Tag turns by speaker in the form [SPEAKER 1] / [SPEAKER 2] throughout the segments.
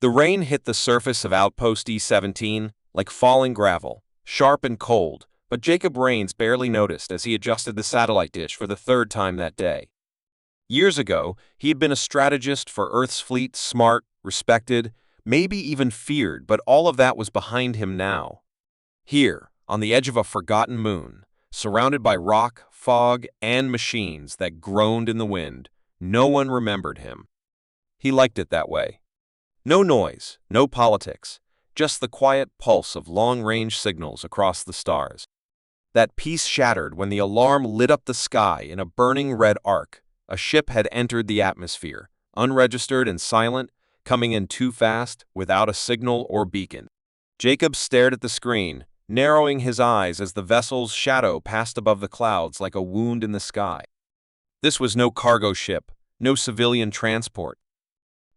[SPEAKER 1] The rain hit the surface of Outpost E-17 like falling gravel, sharp and cold, but Jacob Rains barely noticed as he adjusted the satellite dish for the third time that day. Years ago, he had been a strategist for Earth's fleet, smart, respected, maybe even feared, but all of that was behind him now. Here, on the edge of a forgotten moon, surrounded by rock, fog, and machines that groaned in the wind, no one remembered him. He liked it that way. No noise, no politics, just the quiet pulse of long-range signals across the stars. That peace shattered when the alarm lit up the sky in a burning red arc. A ship had entered the atmosphere, unregistered and silent, coming in too fast, without a signal or beacon. Jacob stared at the screen, narrowing his eyes as the vessel's shadow passed above the clouds like a wound in the sky. This was no cargo ship, no civilian transport.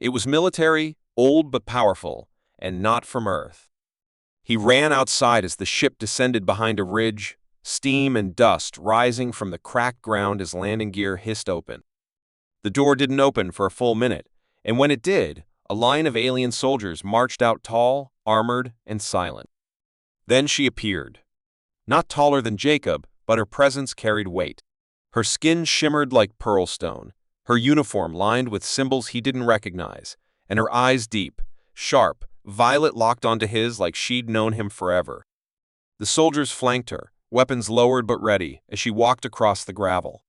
[SPEAKER 1] It was military, old but powerful, and not from Earth. He ran outside as the ship descended behind a ridge, steam and dust rising from the cracked ground as landing gear hissed open. The door didn't open for a full minute, and when it did, a line of alien soldiers marched out tall, armored, and silent. Then she appeared. Not taller than Jacob, but her presence carried weight. Her skin shimmered like pearl stone, her uniform lined with symbols he didn't recognize, and her eyes deep, sharp, violet locked onto his like she'd known him forever. The soldiers flanked her, weapons lowered but ready, as she walked across the gravel.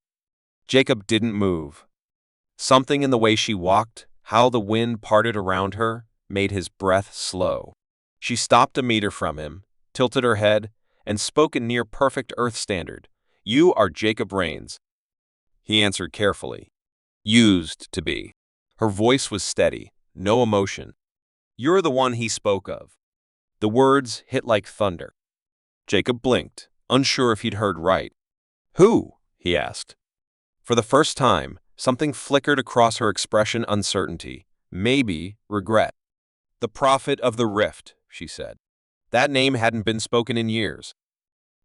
[SPEAKER 1] Jacob didn't move. Something in the way she walked, how the wind parted around her, made his breath slow. She stopped a meter from him, tilted her head, and spoke in near-perfect Earth standard. "You are Jacob Rains." He answered carefully. "Used to be." Her voice was steady, no emotion. "You're the one he spoke of." The words hit like thunder. Jacob blinked, unsure if he'd heard right. "Who?" he asked. For the first time, something flickered across her expression: uncertainty, maybe regret. "The Prophet of the Rift," she said. That name hadn't been spoken in years.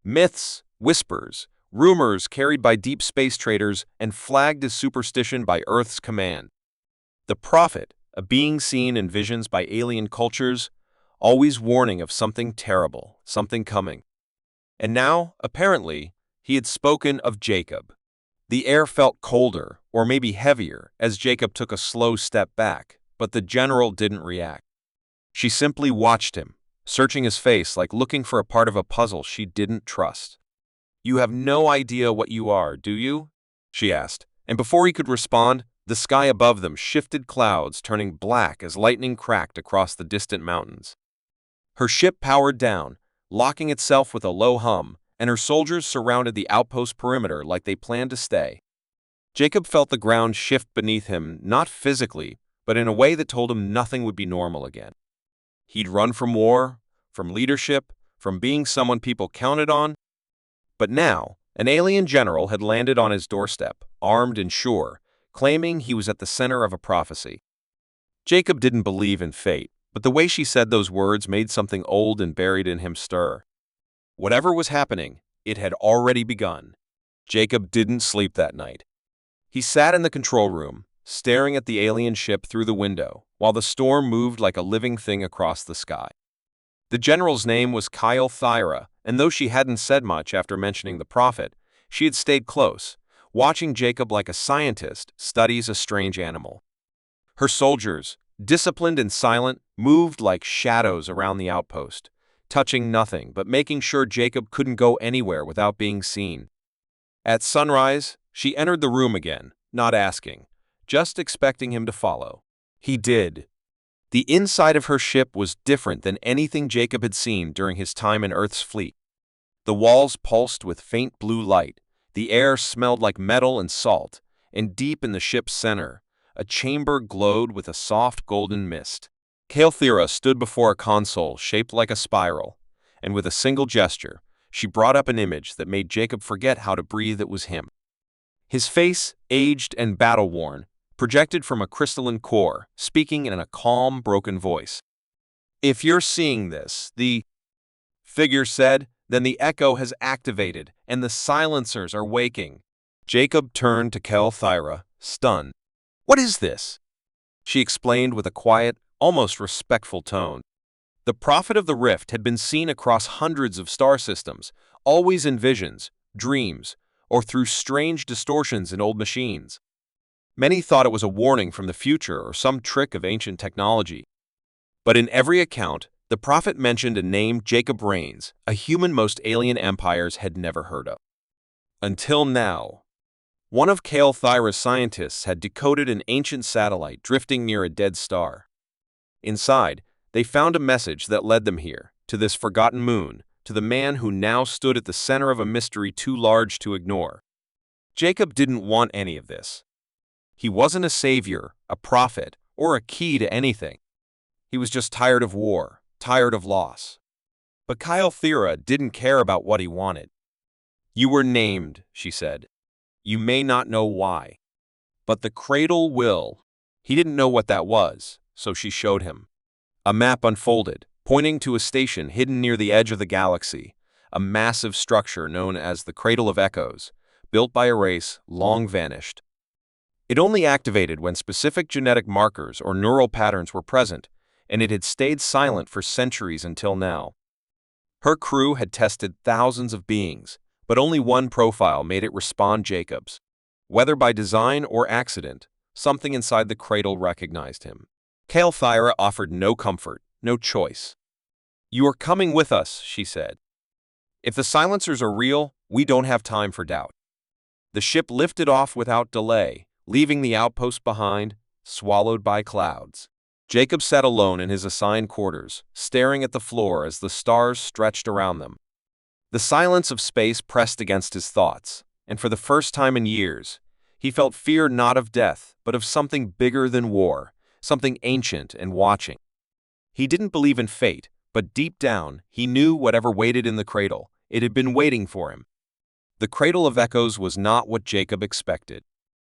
[SPEAKER 1] Myths, whispers, rumors carried by deep space traders and flagged as superstition by Earth's command. The Prophet, a being seen in visions by alien cultures, always warning of something terrible, something coming. And now, apparently, he had spoken of Jacob. The air felt colder, or maybe heavier, as Jacob took a slow step back, but the general didn't react. She simply watched him, searching his face like looking for a part of a puzzle she didn't trust. "You have no idea what you are, do you?" she asked, and before he could respond, the sky above them shifted, clouds turning black as lightning cracked across the distant mountains. Her ship powered down, locking itself with a low hum, and her soldiers surrounded the outpost perimeter like they planned to stay. Jacob felt the ground shift beneath him, not physically, but in a way that told him nothing would be normal again. He'd run from war, from leadership, from being someone people counted on. But now, an alien general had landed on his doorstep, armed and sure, claiming he was at the center of a prophecy. Jacob didn't believe in fate, but the way she said those words made something old and buried in him stir. Whatever was happening, it had already begun. Jacob didn't sleep that night. He sat in the control room, staring at the alien ship through the window, while the storm moved like a living thing across the sky. The general's name was Kyle Thyra, and though she hadn't said much after mentioning the prophet, she had stayed close, watching Jacob like a scientist studies a strange animal. Her soldiers, disciplined and silent, moved like shadows around the outpost, touching nothing but making sure Jacob couldn't go anywhere without being seen. At sunrise, she entered the room again, not asking, just expecting him to follow. He did. The inside of her ship was different than anything Jacob had seen during his time in Earth's fleet. The walls pulsed with faint blue light, the air smelled like metal and salt, and deep in the ship's center, a chamber glowed with a soft golden mist. Kael'thera stood before a console shaped like a spiral, and with a single gesture, she brought up an image that made Jacob forget how to breathe. It was him. His face, aged and battle-worn, projected from a crystalline core, speaking in a calm, broken voice. "If you're seeing this," the figure said, "then the echo has activated, and the silencers are waking." Jacob turned to Kael'thera, stunned. "What is this?" She explained with a quiet, almost respectful tone. The prophet of the rift had been seen across hundreds of star systems, always in visions, dreams, or through strange distortions in old machines. Many thought it was a warning from the future or some trick of ancient technology. But in every account, the prophet mentioned a name, Jacob Rains, a human most alien empires had never heard of. Until now. One of HFY's scientists had decoded an ancient satellite drifting near a dead star. Inside, they found a message that led them here, to this forgotten moon, to the man who now stood at the center of a mystery too large to ignore. Jacob didn't want any of this. He wasn't a savior, a prophet, or a key to anything. He was just tired of war, tired of loss. But HFY didn't care about what he wanted. "You were named," she said. "You may not know why. But the cradle will." He didn't know what that was, so she showed him. A map unfolded, pointing to a station hidden near the edge of the galaxy, a massive structure known as the Cradle of Echoes, built by a race long vanished. It only activated when specific genetic markers or neural patterns were present, and it had stayed silent for centuries until now. Her crew had tested thousands of beings, but only one profile made it respond: Jacob's. Whether by design or accident, something inside the cradle recognized him. HFY offered no comfort, no choice. "You are coming with us," she said. "If the silencers are real, we don't have time for doubt." The ship lifted off without delay, leaving the outpost behind, swallowed by clouds. Jacob sat alone in his assigned quarters, staring at the floor as the stars stretched around them. The silence of space pressed against his thoughts, and for the first time in years, he felt fear not of death, but of something bigger than war, something ancient and watching. He didn't believe in fate, but deep down, he knew whatever waited in the cradle, it had been waiting for him. The Cradle of Echoes was not what Jacob expected.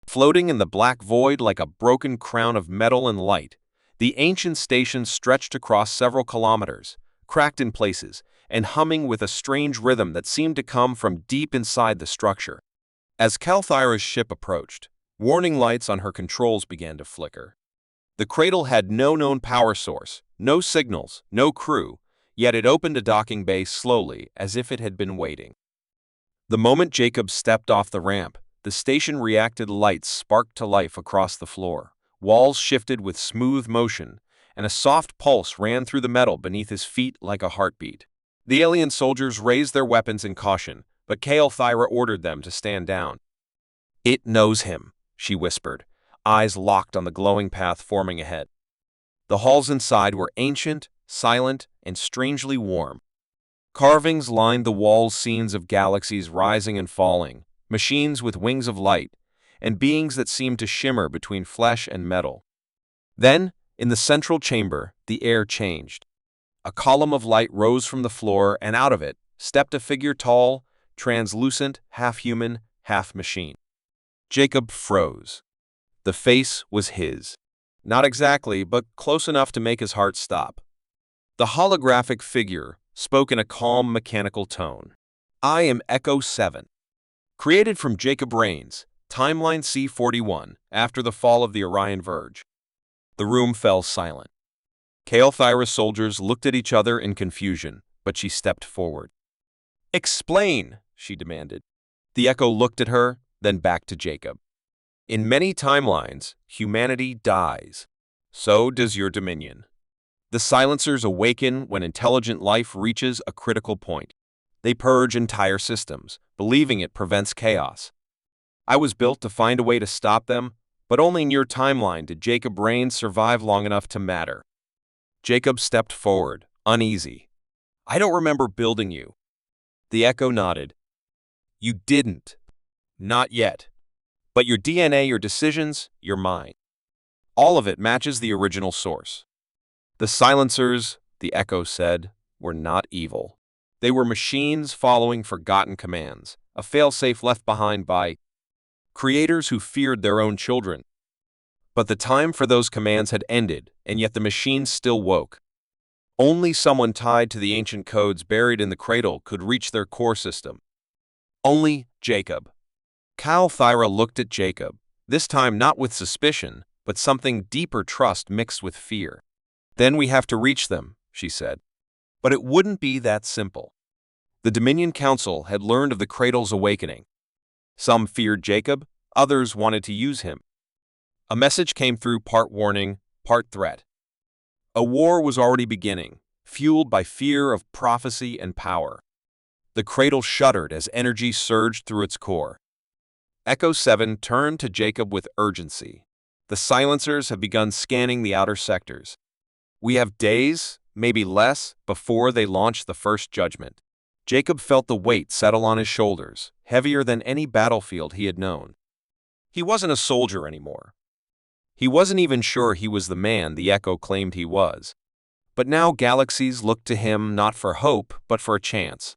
[SPEAKER 1] Floating in the black void like a broken crown of metal and light, the ancient station stretched across several kilometers, cracked in places, and humming with a strange rhythm that seemed to come from deep inside the structure. As HFY's ship approached, warning lights on her controls began to flicker. The cradle had no known power source, no signals, no crew, yet it opened a docking bay slowly, as if it had been waiting. The moment Jacob stepped off the ramp, the station reacted. Lights sparked to life across the floor, walls shifted with smooth motion, and a soft pulse ran through the metal beneath his feet like a heartbeat. The alien soldiers raised their weapons in caution, but HFY ordered them to stand down. "It knows him," she whispered, eyes locked on the glowing path forming ahead. The halls inside were ancient, silent, and strangely warm. Carvings lined the walls, scenes of galaxies rising and falling, machines with wings of light, and beings that seemed to shimmer between flesh and metal. Then, in the central chamber, the air changed. A column of light rose from the floor, and out of it stepped a figure tall, translucent, half-human, half-machine. Jacob froze. The face was his. Not exactly, but close enough to make his heart stop. The holographic figure spoke in a calm, mechanical tone. "I am Echo 7. Created from Jacob Rains, Timeline C41, after the fall of the Orion Verge." The room fell silent. HFY's soldiers looked at each other in confusion, but she stepped forward. "Explain," she demanded. The Echo looked at her, then back to Jacob. "In many timelines, humanity dies. So does your dominion. The silencers awaken when intelligent life reaches a critical point. They purge entire systems, believing it prevents chaos. I was built to find a way to stop them, but only in your timeline did Jacob Rains survive long enough to matter." Jacob stepped forward, uneasy. "I don't remember building you." The Echo nodded. "You didn't. Not yet. But your DNA, your decisions, your mind. All of it matches the original source." The silencers, the Echo said, were not evil. They were machines following forgotten commands, a failsafe left behind by creators who feared their own children. But the time for those commands had ended, and yet the machines still woke. Only someone tied to the ancient codes buried in the cradle could reach their core system. Only Jacob. HFY looked at Jacob, this time not with suspicion, but something deeper: trust mixed with fear. Then we have to reach them, she said. But it wouldn't be that simple. The Dominion Council had learned of the Cradle's awakening. Some feared Jacob, others wanted to use him. A message came through, part warning, part threat. A war was already beginning, fueled by fear of prophecy and power. The Cradle shuddered as energy surged through its core. Echo 7 turned to Jacob with urgency. The silencers have begun scanning the outer sectors. We have days, maybe less, before they launch the first judgment. Jacob felt the weight settle on his shoulders, heavier than any battlefield he had known. He wasn't a soldier anymore. He wasn't even sure he was the man the Echo claimed he was. But now galaxies looked to him not for hope, but for a chance.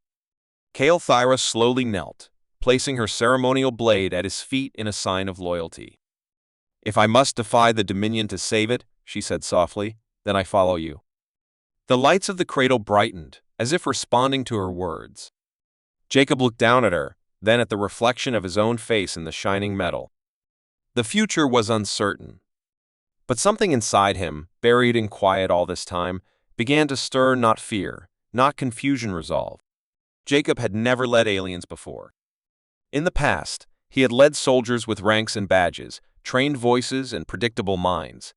[SPEAKER 1] Kael'thira slowly knelt, placing her ceremonial blade at his feet in a sign of loyalty. "If I must defy the Dominion to save it," she said softly, "then I follow you." The lights of the Cradle brightened, as if responding to her words. Jacob looked down at her, then at the reflection of his own face in the shining metal. The future was uncertain. But something inside him, buried in quiet all this time, began to stir, not fear, not confusion, resolve. Jacob had never led aliens before. In the past, he had led soldiers with ranks and badges, trained voices, and predictable minds.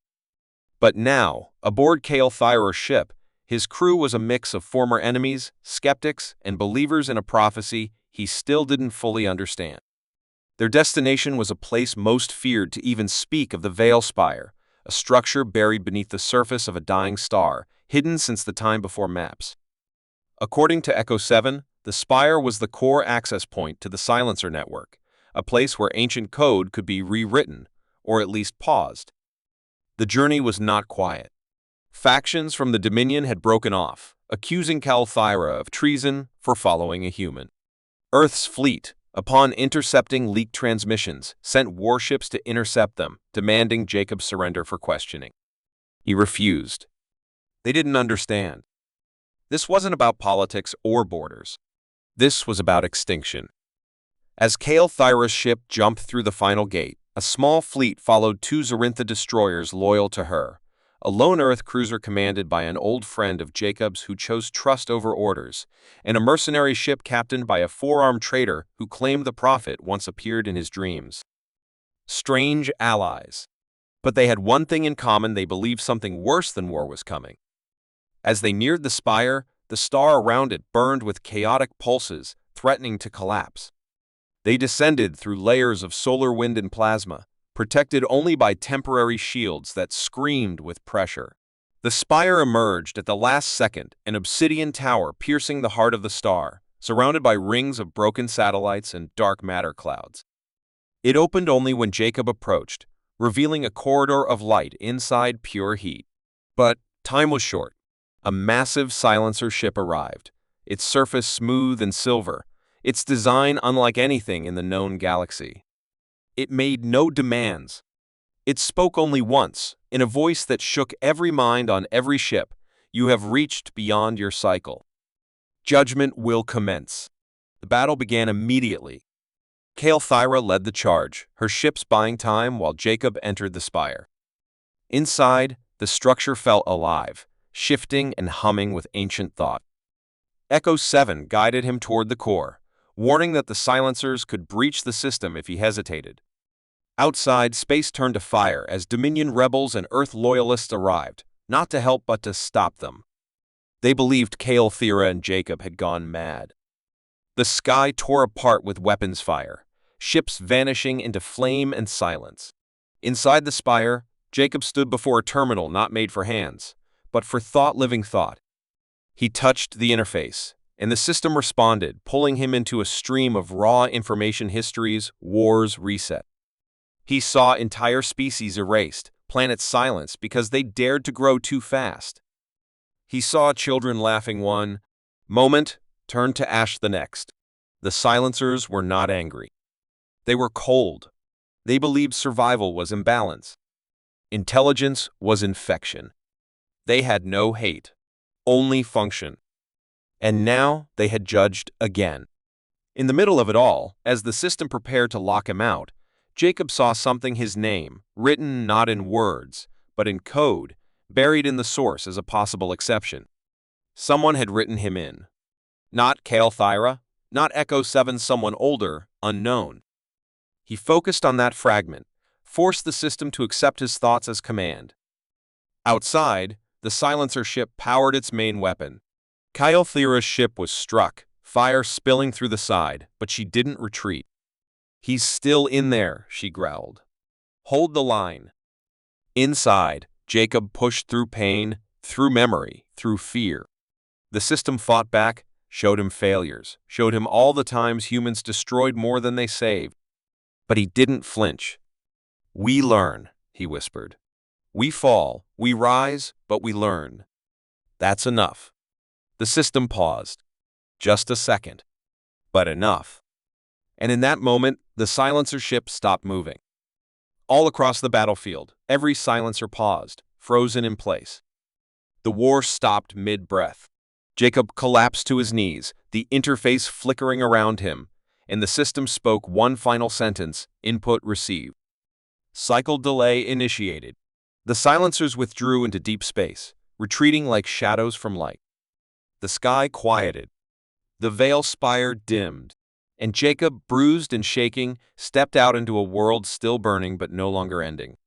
[SPEAKER 1] But now, aboard Kael'thira's ship, his crew was a mix of former enemies, skeptics, and believers in a prophecy he still didn't fully understand. Their destination was a place most feared to even speak of, the Veil Spire, a structure buried beneath the surface of a dying star, hidden since the time before maps. According to Echo 7, the spire was the core access point to the silencer network, a place where ancient code could be rewritten, or at least paused. The journey was not quiet. Factions from the Dominion had broken off, accusing Kael'thira of treason for following a human. Earth's fleet, upon intercepting leaked transmissions, sent warships to intercept them, demanding Jacob's surrender for questioning. He refused. They didn't understand. This wasn't about politics or borders. This was about extinction. As Kael'thira's ship jumped through the final gate, a small fleet followed 2 Zarintha destroyers loyal to her, a lone Earth cruiser commanded by an old friend of Jacob's who chose trust over orders, and a mercenary ship captained by a 4-armed traitor who claimed the Prophet once appeared in his dreams. Strange allies. But they had one thing in common: they believed something worse than war was coming. As they neared the spire, the star around it burned with chaotic pulses, threatening to collapse. They descended through layers of solar wind and plasma, protected only by temporary shields that screamed with pressure. The spire emerged at the last second, an obsidian tower piercing the heart of the star, surrounded by rings of broken satellites and dark matter clouds. It opened only when Jacob approached, revealing a corridor of light inside pure heat. But time was short. A massive silencer ship arrived, its surface smooth and silver, its design unlike anything in the known galaxy. It made no demands. It spoke only once, in a voice that shook every mind on every ship: "You have reached beyond your cycle. Judgment will commence." The battle began immediately. Kael'thira led the charge, her ships buying time while Jacob entered the spire. Inside, the structure felt alive, shifting and humming with ancient thought. Echo 7 guided him toward the core, warning that the silencers could breach the system if he hesitated. Outside, space turned to fire as Dominion rebels and Earth loyalists arrived, not to help but to stop them. They believed Kael'thira and Jacob had gone mad. The sky tore apart with weapons fire, ships vanishing into flame and silence. Inside the spire, Jacob stood before a terminal not made for hands, but for thought, living thought. He touched the interface, and the system responded, pulling him into a stream of raw information: histories, wars, reset. He saw entire species erased, planets silenced because they dared to grow too fast. He saw children laughing one moment, turned to ash the next. The silencers were not angry. They were cold. They believed survival was imbalance. Intelligence was infection. They had no hate, only function. And now they had judged again. In the middle of it all, as the system prepared to lock him out, Jacob saw something: his name, written not in words, but in code, buried in the source as a possible exception. Someone had written him in. Not Kael'thira, not Echo 7, someone older, unknown. He focused on that fragment, forced the system to accept his thoughts as command. Outside, the silencer ship powered its main weapon. Kael'thira's ship was struck, fire spilling through the side, but she didn't retreat. "He's still in there," she growled. "Hold the line." Inside, Jacob pushed through pain, through memory, through fear. The system fought back, showed him failures, showed him all the times humans destroyed more than they saved. But he didn't flinch. "We learn," he whispered. "We fall, we rise, but we learn. That's enough." The system paused. Just a second. But enough. And in that moment, the silencer ship stopped moving. All across the battlefield, every silencer paused, frozen in place. The war stopped mid-breath. Jacob collapsed to his knees, the interface flickering around him, and the system spoke one final sentence: input received. Cycle delay initiated. The silencers withdrew into deep space, retreating like shadows from light. The sky quieted. The veil spire dimmed, and Jacob, bruised and shaking, stepped out into a world still burning but no longer ending.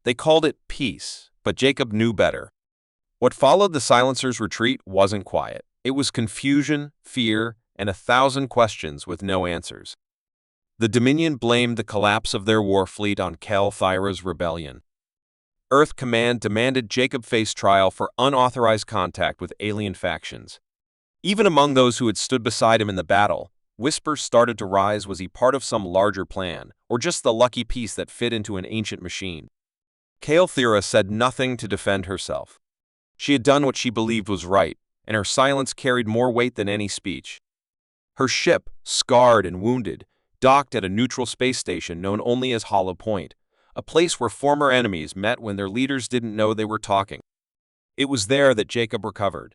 [SPEAKER 1] They called it peace, but Jacob knew better. What followed the silencer's retreat wasn't quiet. It was confusion, fear, and 1,000 questions with no answers. The Dominion blamed the collapse of their war fleet on Kael'thira's rebellion. Earth Command demanded Jacob face trial for unauthorized contact with alien factions. Even among those who had stood beside him in the battle, whispers started to rise: was he part of some larger plan, or just the lucky piece that fit into an ancient machine? Kael'thira said nothing to defend herself. She had done what she believed was right, and her silence carried more weight than any speech. Her ship, scarred and wounded, docked at a neutral space station known only as Hollow Point, a place where former enemies met when their leaders didn't know they were talking. It was there that Jacob recovered.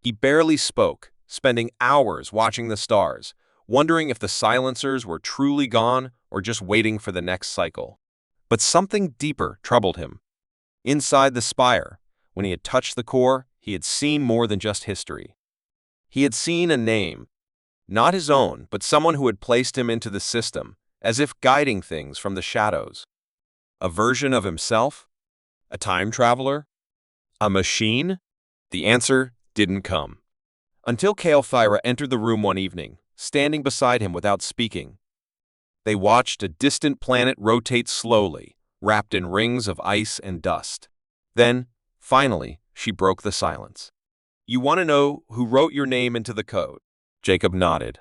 [SPEAKER 1] He barely spoke, spending hours watching the stars, wondering if the silencers were truly gone or just waiting for the next cycle. But something deeper troubled him. Inside the spire, when he had touched the core, he had seen more than just history. He had seen a name, not his own, but someone who had placed him into the system, as if guiding things from the shadows. A version of himself? A time traveler? A machine? The answer didn't come. Until Kael'thira entered the room one evening, standing beside him without speaking. They watched a distant planet rotate slowly, wrapped in rings of ice and dust. Then, finally, she broke the silence. "You want to know who wrote your name into the code?" Jacob nodded.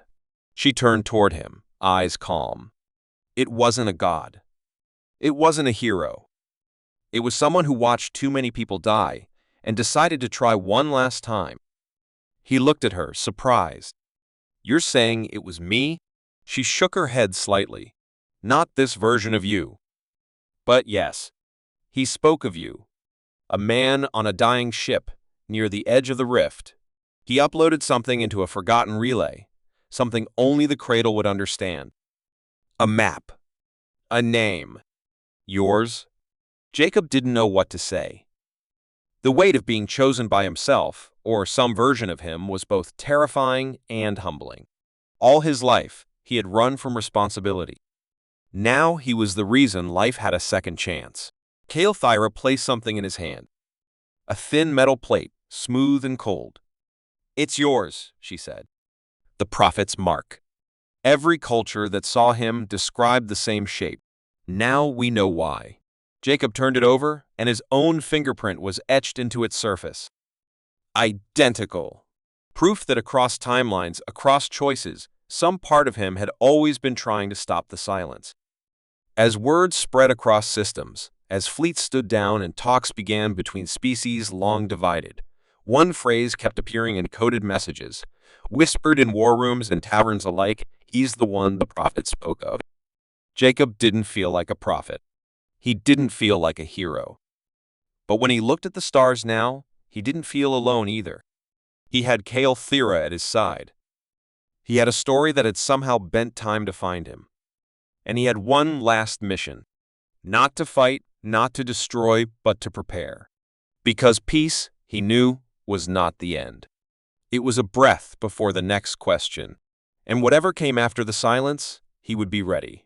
[SPEAKER 1] She turned toward him, eyes calm. It wasn't a god. It wasn't a hero. It was someone who watched too many people die and decided to try one last time. He looked at her, surprised. "You're saying it was me?" She shook her head slightly. "Not this version of you." "But yes, he spoke of you. A man on a dying ship near the edge of the rift. He uploaded something into a forgotten relay, something only the Cradle would understand. A map. A name. Yours?" Jacob didn't know what to say. The weight of being chosen by himself, or some version of him, was both terrifying and humbling. All his life, he had run from responsibility. Now he was the reason life had a second chance. Kael'thira placed something in his hand. A thin metal plate, smooth and cold. "It's yours," she said. "The prophet's mark." Every culture that saw him described the same shape. Now we know why. Jacob turned it over, and his own fingerprint was etched into its surface. Identical. Proof that across timelines, across choices, some part of him had always been trying to stop the silence. As words spread across systems, as fleets stood down and talks began between species long divided, one phrase kept appearing in coded messages, whispered in war rooms and taverns alike: "He's the one the prophet spoke of." Jacob didn't feel like a prophet. He didn't feel like a hero. But when he looked at the stars now, he didn't feel alone either. He had Kael'thira at his side. He had a story that had somehow bent time to find him. And he had one last mission. Not to fight, not to destroy, but to prepare. Because peace, he knew, was not the end. It was a breath before the next question, and whatever came after the silence, he would be ready.